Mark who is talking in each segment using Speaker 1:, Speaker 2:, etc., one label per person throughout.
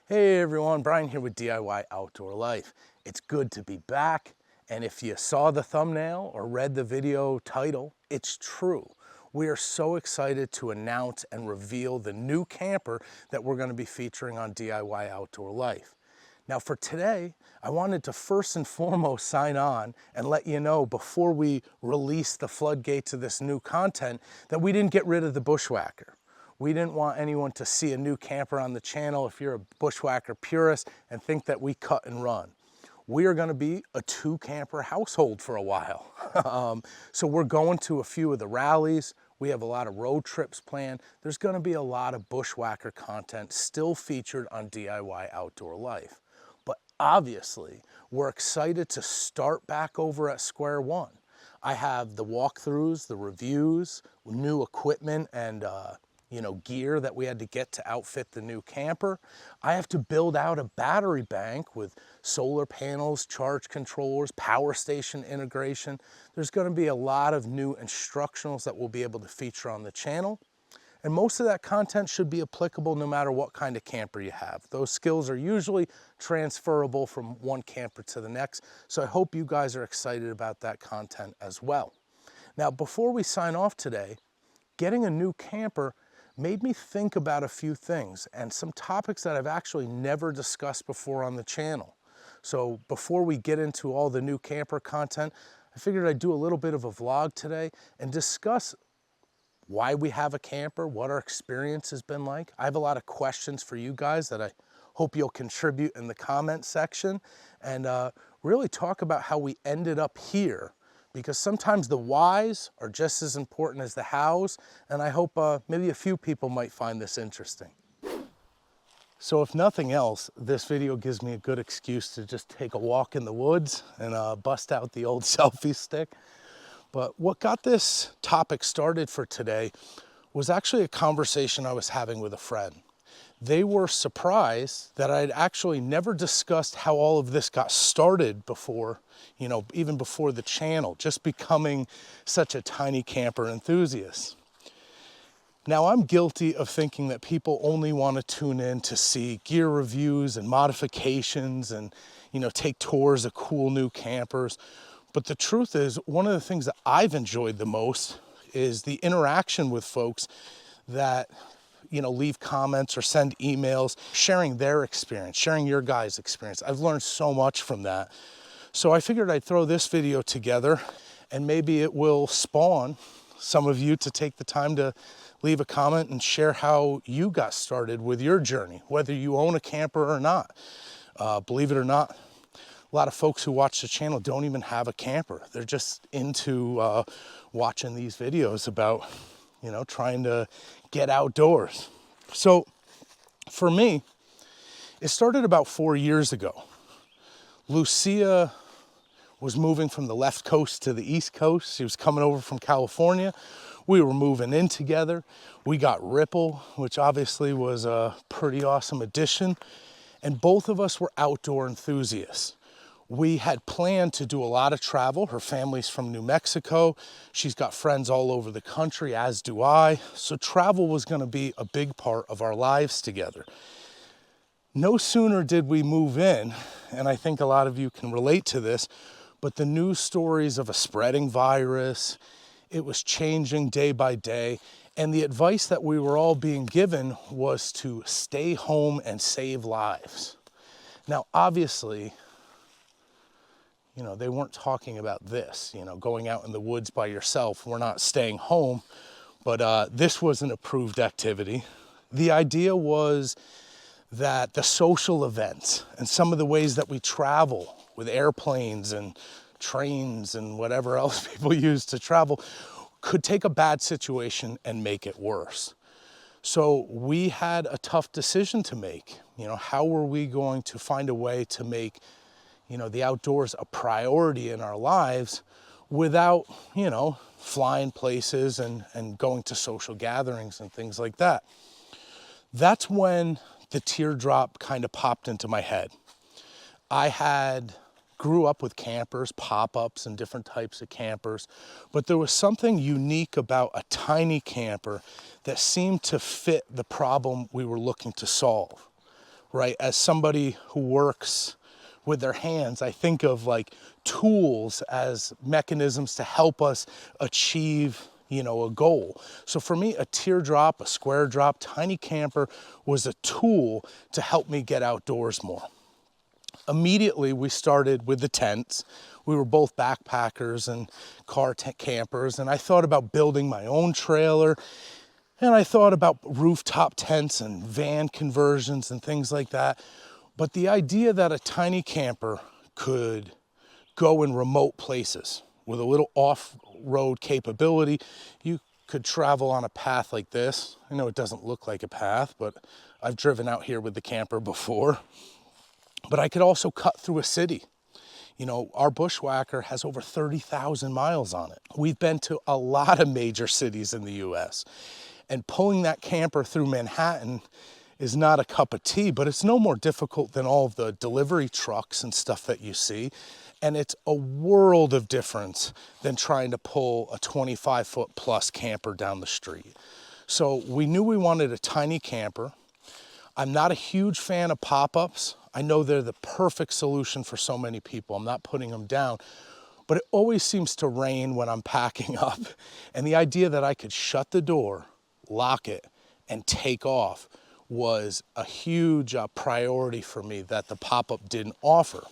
Speaker 1: Hey everyone, Brian here with DIY Outdoor Life. It's good to be back, and if you saw the thumbnail or read the video title, it's true. We are so excited to announce and reveal the new camper that we're going to be featuring on DIY Outdoor Life. Now for today, I wanted to first and foremost sign on and let you know before we release the floodgates of this new content that we didn't get rid of the Bushwhacker. We didn't want anyone to see a new camper on the channel if you're a Bushwhacker purist and think that we cut and run. We are gonna be a 2-camper household for a while. So we're going to a few of the rallies. We have a lot of road trips planned. There's gonna be a lot of Bushwhacker content still featured on DIY Outdoor Life. But obviously, we're excited to start back over at square one. I have the walkthroughs, the reviews, new equipment, and gear that we had to get to outfit the new camper. I have to build out a battery bank with solar panels, charge controllers, power station integration. There's going to be a lot of new instructionals that we'll be able to feature on the channel. And most of that content should be applicable no matter what kind of camper you have. Those skills are usually transferable from one camper to the next. So I hope you guys are excited about that content as well. Now, before we sign off today, getting a new camper made me think about a few things and some topics that I've actually never discussed before on the channel. So before we get into all the new camper content, I figured I'd do a little bit of a vlog today and discuss why we have a camper, what our experience has been like. I have a lot of questions for you guys that I hope you'll contribute in the comment section, and really talk about how we ended up here, because sometimes the whys are just as important as the hows, and I hope maybe a few people might find this interesting. So if nothing else, this video gives me a good excuse to just take a walk in the woods and bust out the old selfie stick. But what got this topic started for today was actually a conversation I was having with a friend. They were surprised that I'd actually never discussed how all of this got started before, even before the channel, just becoming such a tiny camper enthusiast. Now, I'm guilty of thinking that people only want to tune in to see gear reviews and modifications and, take tours of cool new campers. But the truth is, one of the things that I've enjoyed the most is the interaction with folks that leave comments or send emails, sharing their experience, sharing your guys' experience. I've learned so much from that. So I figured I'd throw this video together, and maybe it will spawn some of you to take the time to leave a comment and share how you got started with your journey, whether you own a camper or not. Believe it or not, a lot of folks who watch the channel don't even have a camper. They're just into watching these videos about trying to get outdoors. So for me, it started about 4 years ago. Lucia was moving from the left coast to the east coast. She was coming over from California. We were moving in together. We got Ripple, which obviously was a pretty awesome addition. And both of us were outdoor enthusiasts. We had planned to do a lot of travel. Her family's from New Mexico. She's got friends all over the country, as do I. So travel was going to be a big part of our lives together. No sooner did we move in, and I think a lot of you can relate to this, but the news stories of a spreading virus, it was changing day by day. And the advice that we were all being given was to stay home and save lives. Now, obviously, they weren't talking about this, going out in the woods by yourself. We're not staying home, but this was an approved activity. The idea was that the social events and some of the ways that we travel with airplanes and trains and whatever else people use to travel could take a bad situation and make it worse. So we had a tough decision to make. How were we going to find a way to make the outdoors a priority in our lives without, flying places and going to social gatherings and things like that. That's when the teardrop kind of popped into my head. I grew up with campers, pop-ups and different types of campers, but there was something unique about a tiny camper that seemed to fit the problem we were looking to solve. right? As somebody who works with their hands, I think of like tools as mechanisms to help us achieve, you know, a goal. So for me, a teardrop, a square drop, tiny camper was a tool to help me get outdoors more. Immediately, we started with the tents. We were both backpackers and campers, and I thought about building my own trailer, and I thought about rooftop tents and van conversions and things like that. But the idea that a tiny camper could go in remote places with a little off-road capability, you could travel on a path like this. I know it doesn't look like a path, but I've driven out here with the camper before. But I could also cut through a city. You know, our Bushwhacker has over 30,000 miles on it. We've been to a lot of major cities in the US. And pulling that camper through Manhattan is not a cup of tea, but it's no more difficult than all of the delivery trucks and stuff that you see. And it's a world of difference than trying to pull a 25-foot plus camper down the street. So we knew we wanted a tiny camper. I'm not a huge fan of pop-ups. I know they're the perfect solution for so many people. I'm not putting them down, but it always seems to rain when I'm packing up. And the idea that I could shut the door, lock it, and take off was a huge priority for me that the pop-up didn't offer.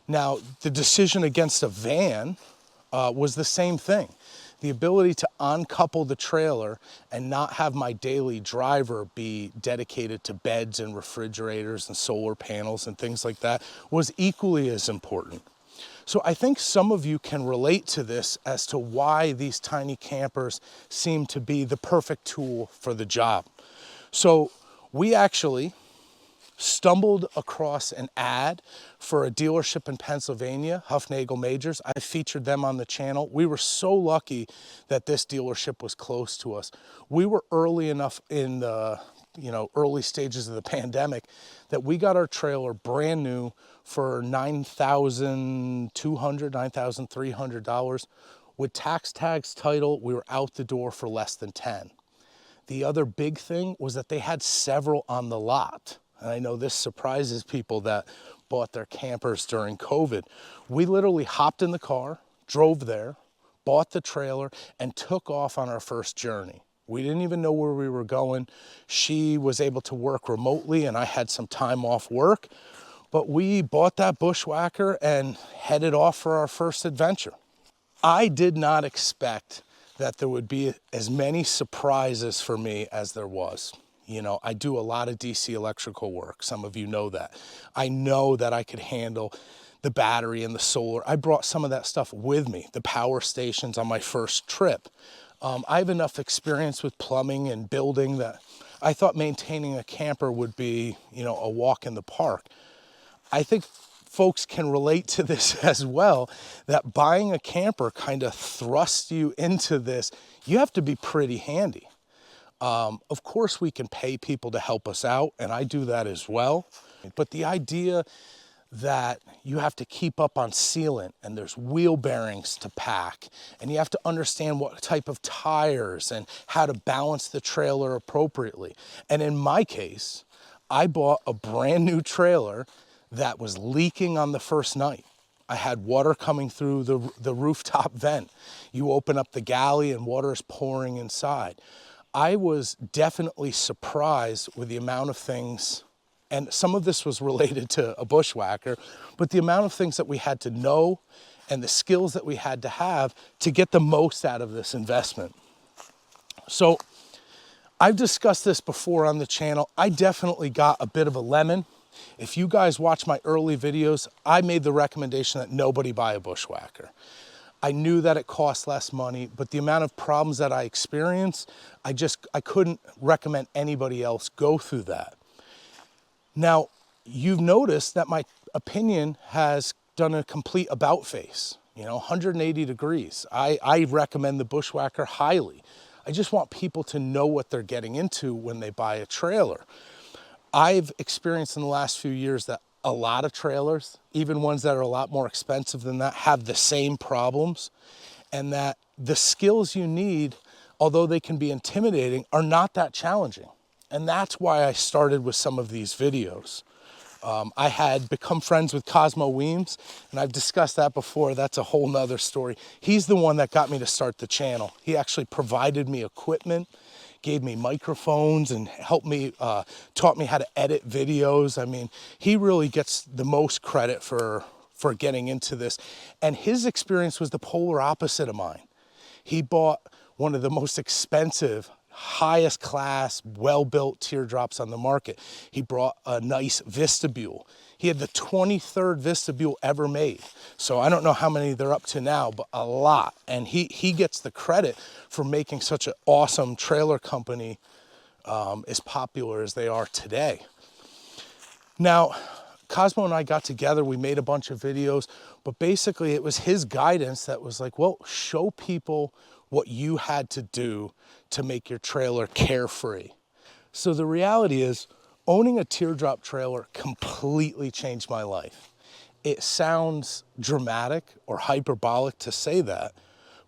Speaker 1: Now, the decision against a van was the same thing. The ability to uncouple the trailer and not have my daily driver be dedicated to beds and refrigerators and solar panels and things like that was equally as important. So I think some of you can relate to this as to why these tiny campers seem to be the perfect tool for the job. So we actually stumbled across an ad for a dealership in Pennsylvania, Huffnagel Majors. I featured them on the channel. We were so lucky that this dealership was close to us. We were early enough in the early stages of the pandemic that we got our trailer brand new for $9,200, $9,300. With tax tags, title, we were out the door for less than 10. The other big thing was that they had several on the lot. And I know this surprises people that bought their campers during COVID. We literally hopped in the car, drove there, bought the trailer, and took off on our first journey. We didn't even know where we were going. She was able to work remotely, and I had some time off work. But we bought that Bushwhacker and headed off for our first adventure. I did not expect that there would be as many surprises for me as there was. You know, I do a lot of DC electrical work. Some of you know that. I know that I could handle the battery and the solar. I brought some of that stuff with me, the power stations on my first trip. I have enough experience with plumbing and building that I thought maintaining a camper would be, a walk in the park. I think folks can relate to this as well, that buying a camper kind of thrusts you into this. You have to be pretty handy. Of course, we can pay people to help us out, and I do that as well. But the idea that you have to keep up on sealant, and there's wheel bearings to pack, and you have to understand what type of tires and how to balance the trailer appropriately. And in my case, I bought a brand new trailer that was leaking on the first night. I had water coming through the rooftop vent. You open up the galley and water is pouring inside. I was definitely surprised with the amount of things, and some of this was related to a Bushwhacker, but the amount of things that we had to know and the skills that we had to have to get the most out of this investment. So I've discussed this before on the channel. I definitely got a bit of a lemon. If you guys watch my early videos, I made the recommendation that nobody buy a Bushwhacker. I knew that it cost less money, but the amount of problems that I experienced, I couldn't recommend anybody else go through that. Now, you've noticed that my opinion has done a complete about face, 180 degrees. I recommend the Bushwhacker highly. I just want people to know what they're getting into when they buy a trailer. I've experienced in the last few years that a lot of trailers, even ones that are a lot more expensive than that, have the same problems, and that the skills you need, although they can be intimidating, are not that challenging. And that's why I started with some of these videos. I had become friends with Cosmo Weems, and I've discussed that before. That's a whole nother story. He's the one that got me to start the channel. He actually provided me equipment, gave me microphones, and helped me, taught me how to edit videos. I mean, he really gets the most credit for getting into this. And his experience was the polar opposite of mine. He bought one of the most expensive, highest class, well-built teardrops on the market. He brought a nice vestibule. He had the 23rd vestibule ever made. So I don't know how many they're up to now, but a lot. And he gets the credit for making such an awesome trailer company as popular as they are today. Now, Cosmo and I got together, we made a bunch of videos, but basically it was his guidance that was like, well, show people what you had to do to make your trailer carefree. So the reality is, owning a teardrop trailer completely changed my life. It sounds dramatic or hyperbolic to say that,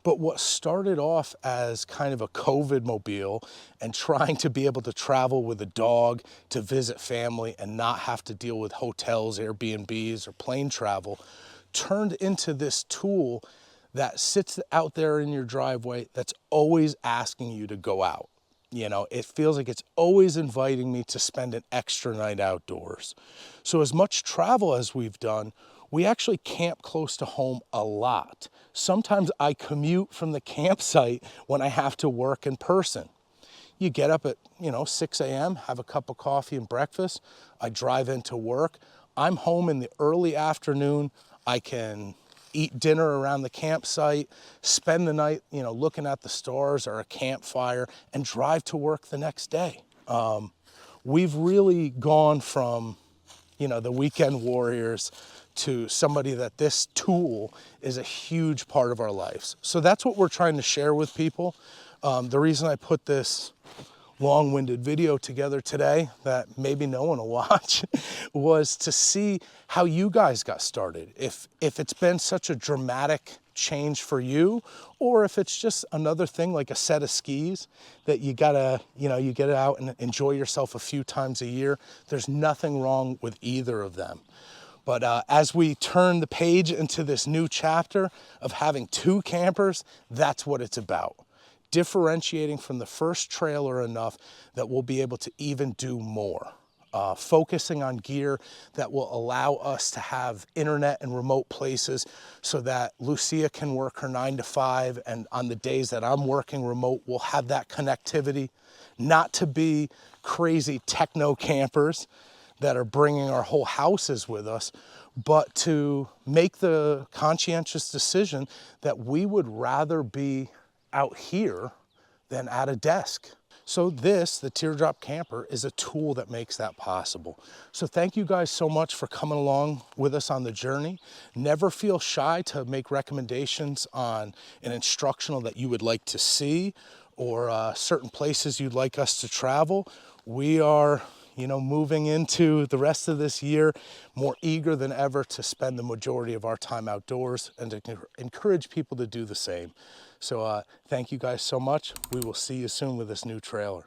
Speaker 1: but what started off as kind of a COVID mobile and trying to be able to travel with a dog to visit family and not have to deal with hotels, Airbnbs, or plane travel, turned into this tool that sits out there in your driveway that's always asking you to go out. You know, it feels like it's always inviting me to spend an extra night outdoors. So as much travel as we've done, we actually camp close to home a lot. Sometimes I commute from the campsite when I have to work in person. You get up at, 6 a.m., have a cup of coffee and breakfast. I drive into work. I'm home in the early afternoon. I can eat dinner around the campsite, spend the night, looking at the stars or a campfire, and drive to work the next day. We've really gone from, the weekend warriors to somebody that this tool is a huge part of our lives. So that's what we're trying to share with people. The reason I put this long-winded video together today that maybe no one will watch was to see how you guys got started. If it's been such a dramatic change for you, or if it's just another thing like a set of skis that you gotta, you get out and enjoy yourself a few times a year. There's nothing wrong with either of them. But as we turn the page into this new chapter of having two campers, that's what it's about. Differentiating from the first trailer enough that we'll be able to even do more. Focusing on gear that will allow us to have internet in remote places so that Lucia can work her 9 to 5, and on the days that I'm working remote, we'll have that connectivity. Not to be crazy techno campers that are bringing our whole houses with us, but to make the conscientious decision that we would rather be out here than at a desk. So this, the Teardrop Camper, is a tool that makes that possible. So thank you guys so much for coming along with us on the journey. Never feel shy to make recommendations on an instructional that you would like to see, or certain places you'd like us to travel. We are, moving into the rest of this year more eager than ever to spend the majority of our time outdoors and to encourage people to do the same. So thank you guys so much. We will see you soon with this new trailer.